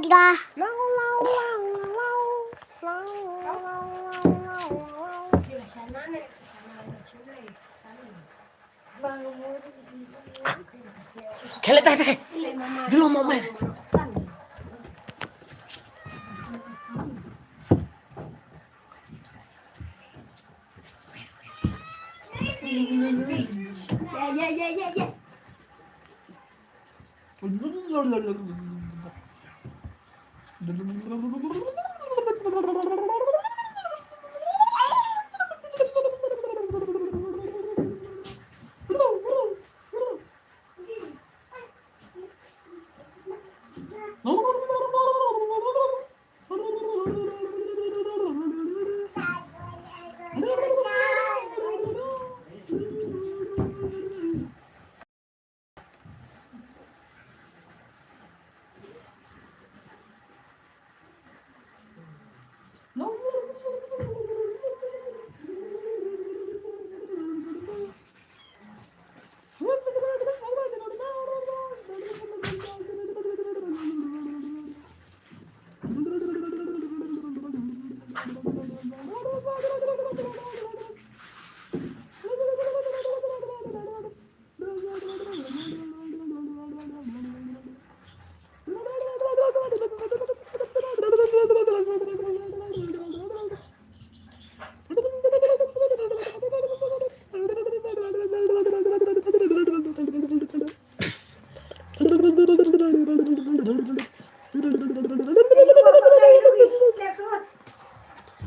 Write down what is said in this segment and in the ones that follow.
tiga. Kele tak cek. Dulu mau main. Ya.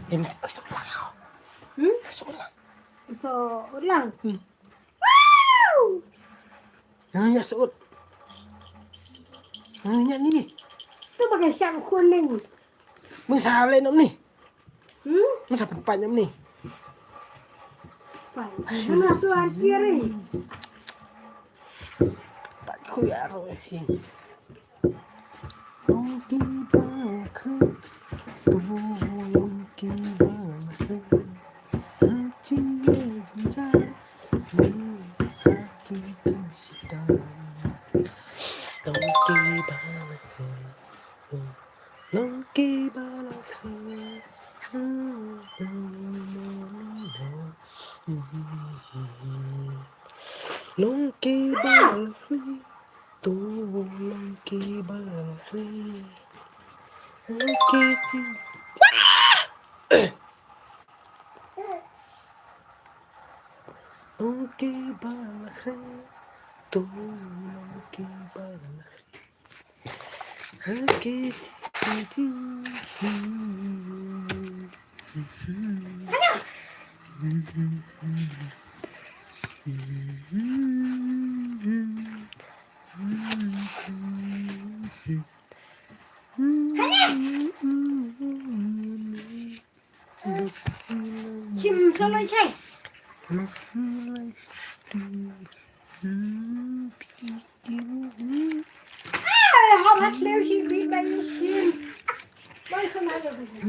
Ini ulang. Ulang. So, ulang. Nanya seut. Nanya ni. Itu pakai siang kuning. Misalnya nom ni. Masa panjang ni. Mana tu akhiri? Tak kuya roh sih. Longki balafri, tu longki balafri, longki ti. Longki balafri, tu longki balafri, longki ti. Chim cho lấy chay. Họ bắt leo xì bị bệnh xin. Đây không ai được gì.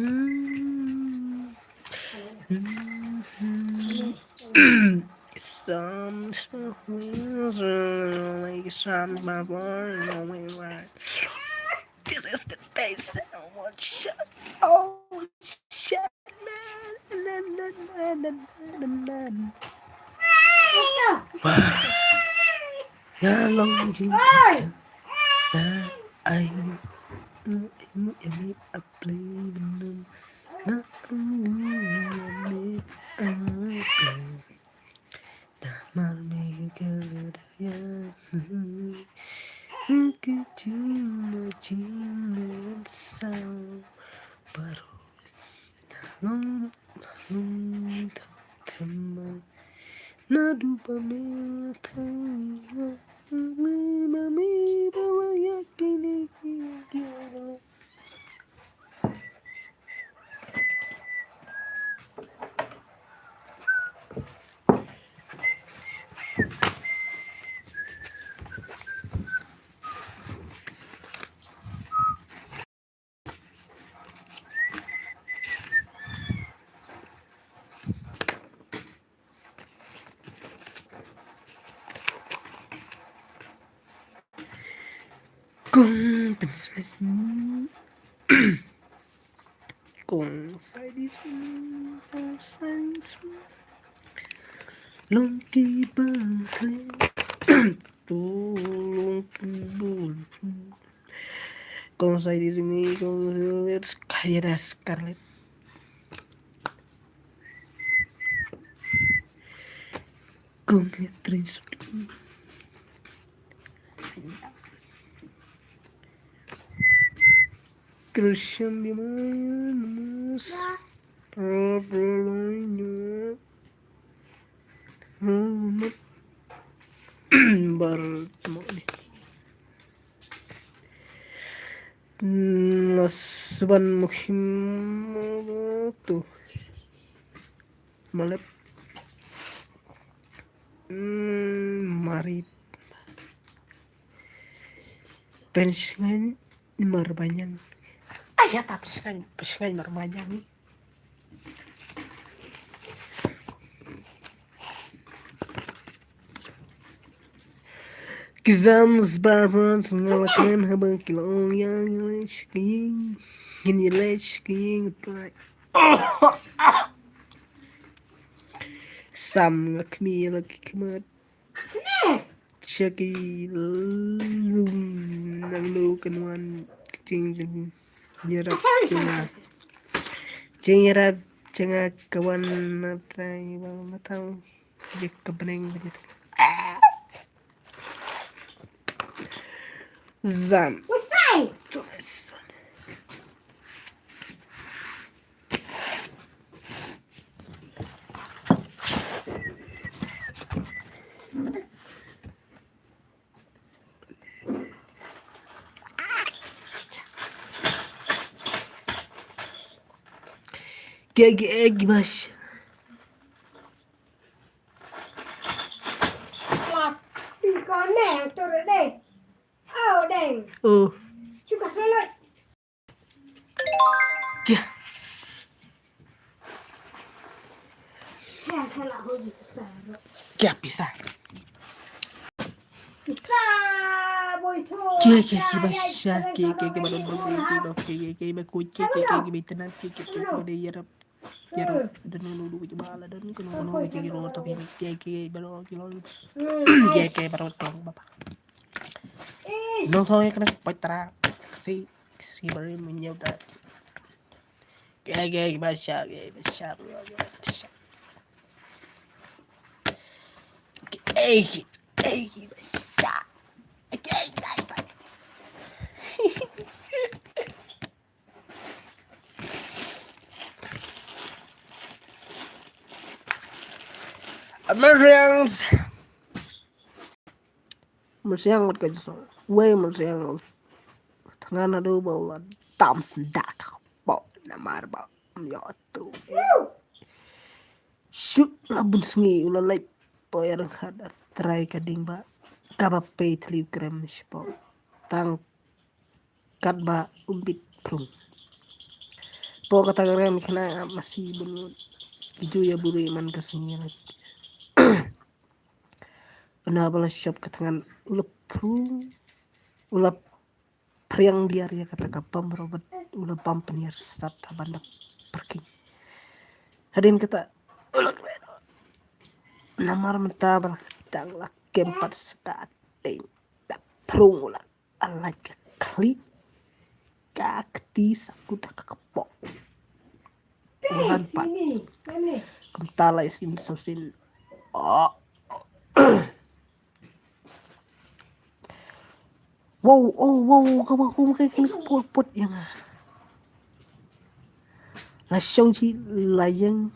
Some smells like some my born away right. This is the base I want shut. Oh shit man. Ngalong cinta anh em a play benem na em a play damar me kedaya cinta sao baru nong thầm nadu pamela thang mami bawa yakini kia. Kung Kung sai đi ta sai xuống long kỳ ba tu long bul kung sai di sini kung kayak ada Scarlett kung Tris Christian di mana mas problemnya rumah bertemu nih nasban muhim tuh malap mari pensiun marbanyak ayat apa pensiun marbanyak nih Kizam's barbers ngalakan habang kilong yang lechking gini lechking try sam ngakmi lagi kemat Shaki lum nang lu kanuan kicing nyerap nyerap cenga kawan natrai bang matang jek kebeneng begitu zam tulis Gigi mas đi con nè tôi ở đây ở đây chưa có số lợi kia hay là hơi bị xa rồi kia bisa xa bồi thôi kia basya kia baru baru kia bakuci kia bitenan kia dia yarap yarap dan nulu jebala dan kenu kia lo tapi kia baru kilo kia baru tong bapak nonton kena patra si baru menyaudat kia basya basya basya basya Mersiang một cái số quê mersiang thằng anh đâu bảo là tạm đã bảo nằm mà bảo nhỏ tu shoot là bun sengi ulah like boy orang hadar try kading ba kaba pay tliu krem spo tang kat ba umbit prung po kata krem kena masih bunutiju ya buri man kesengi lagi penabala shop katangan ulap prung ulap priang diar ya kata kapam robot ulap pam penir start bandak parking hadin kata ulap namar mentabal kadang lah keempat sekating tak prung ulat alai ke kli kakti sakuda kakepok ulan pat kentala isin sosin wow kamu kayak gini pot yang langsung sih layang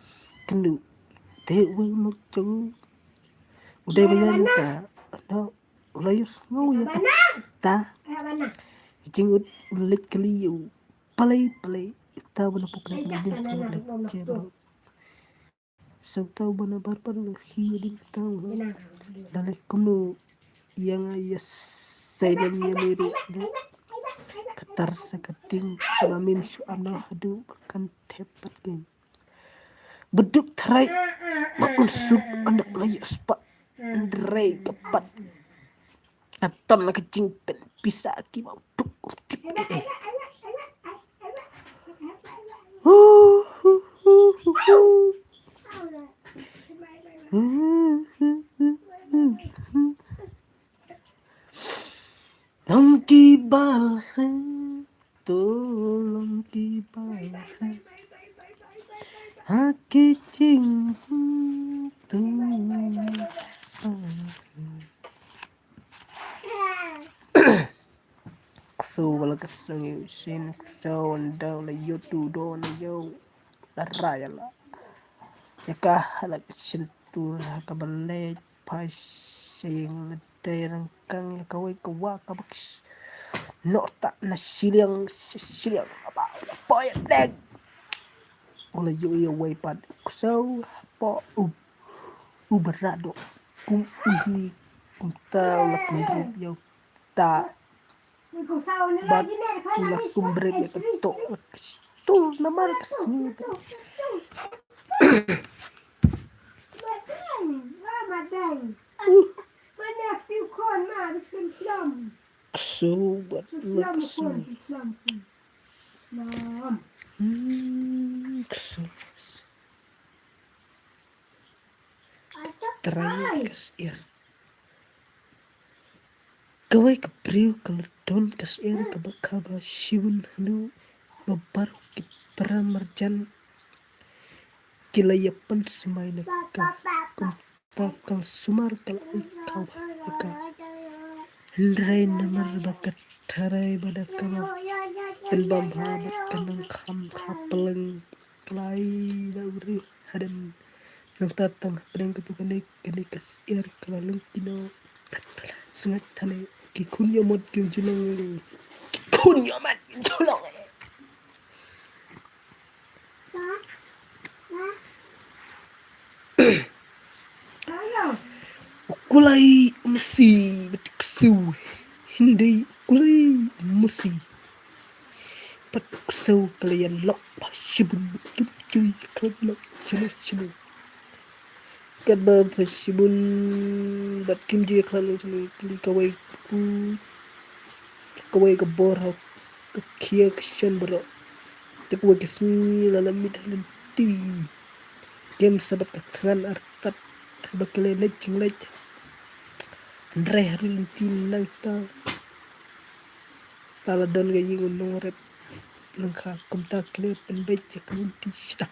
kendu dewi mau udah bayar ka ada ulayus mau ya ta jing ulit kaliu palay ta bana pukna dia cebro so ta bana barbar hiring ta dalek kuno yang ayas sayang ya miru katar sakating sabamim su ana hadu kan tepat gen beduk terai unsur anak layu sepak Ndrei kepat aton na kecing pen bisa aki mau duk Tolong kibarkan, tolong kibarkan haki cinta Tuhan. So wala kasang sin so down la yotu do na yo la raya la yaka hala kasintur kabale pasing derang kang yakaway kawa kabakis nota na siliang apa poy deg wala yo yo way pad so po uberado kum uhi kum tau la kum yo ta bat la kumbrek ya ketok tuh nama kesini so buat lekas terakhir kasir kawai kepriu keledon kasir kabakaba shibun hanu babaru kipra marjan kilayapan semai naka takal sumar kal kau yaka hendrai namar bakat tarai badakaba dan bamhabat kanang kam kapeleng kelai dauri hadam nang tatang pedang ketukan kene kasir kalaleng kino sangat tane kikunya mod kim julong ini kikunya mod kim julong kulai mesi betiksu hindi kulai mesi betiksu kalian lok pasibun betul cuy kalian lok selu kada pasibun bat kim ji kalian selu kali kawai kabor ke kia kesyan bro takwa kesmi lalamit halanti game sabat kakran artat bakale lecing Andre harin tinang taladon gayi gunung rep lengkap kumta kile penbeja kunti sita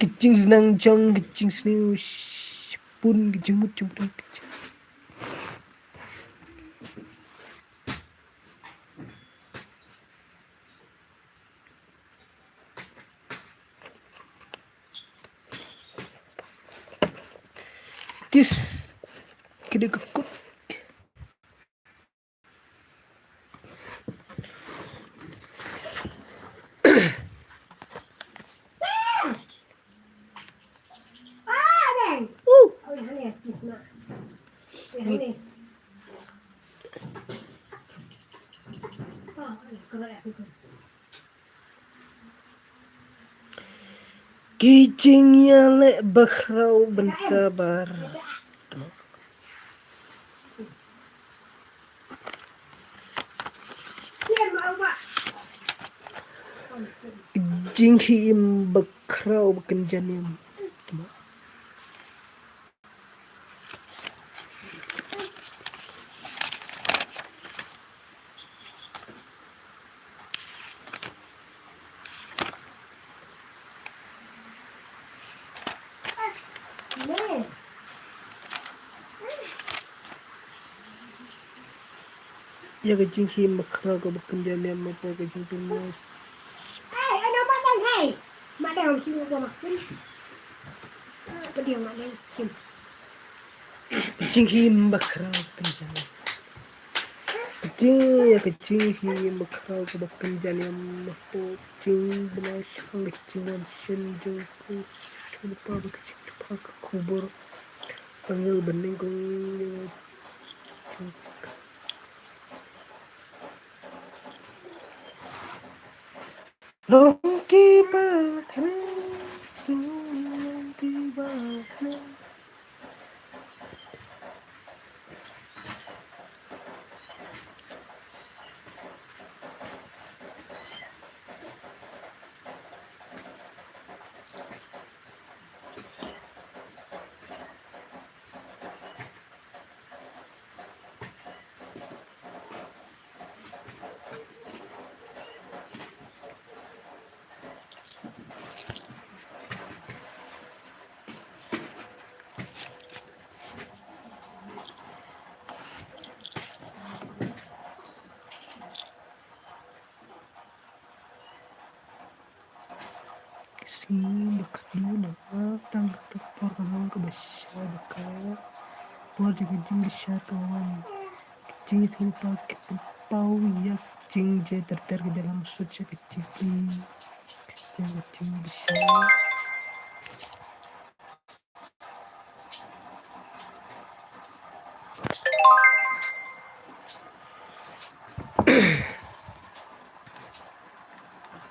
kecing senang jong kecing seniu pun kecing kecing kis kede kekut kicingnya lek bakrau bentabar jinghi im bakrau bekenjanim ya kecing him bakrau ke bekenjanim apa kecing tunas ano ba tan hay madam sino ko makin pediang madam sim kecing him bakrau bekenjanim kecing him bakrau ke bekenjanim apa kecing belas kecing wansen jengkus lupa kecing lupa ke kubur panggil bening kong Long tiba kena, long tiba kena. Sini bakal tangga tekpor kamu ke besar bakal luar juga jing besar kawan kecing itu pakai pau ya kecing je terter ke dalam suci kecil kecing besar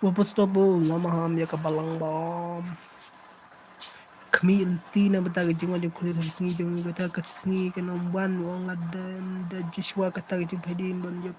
Wapos tobo lama ham ya kapalang bom kami inti na bata gajing wajib kulit sengi jong kata kesni kenamban wong adan da jiswa kata gajing pedin ban ya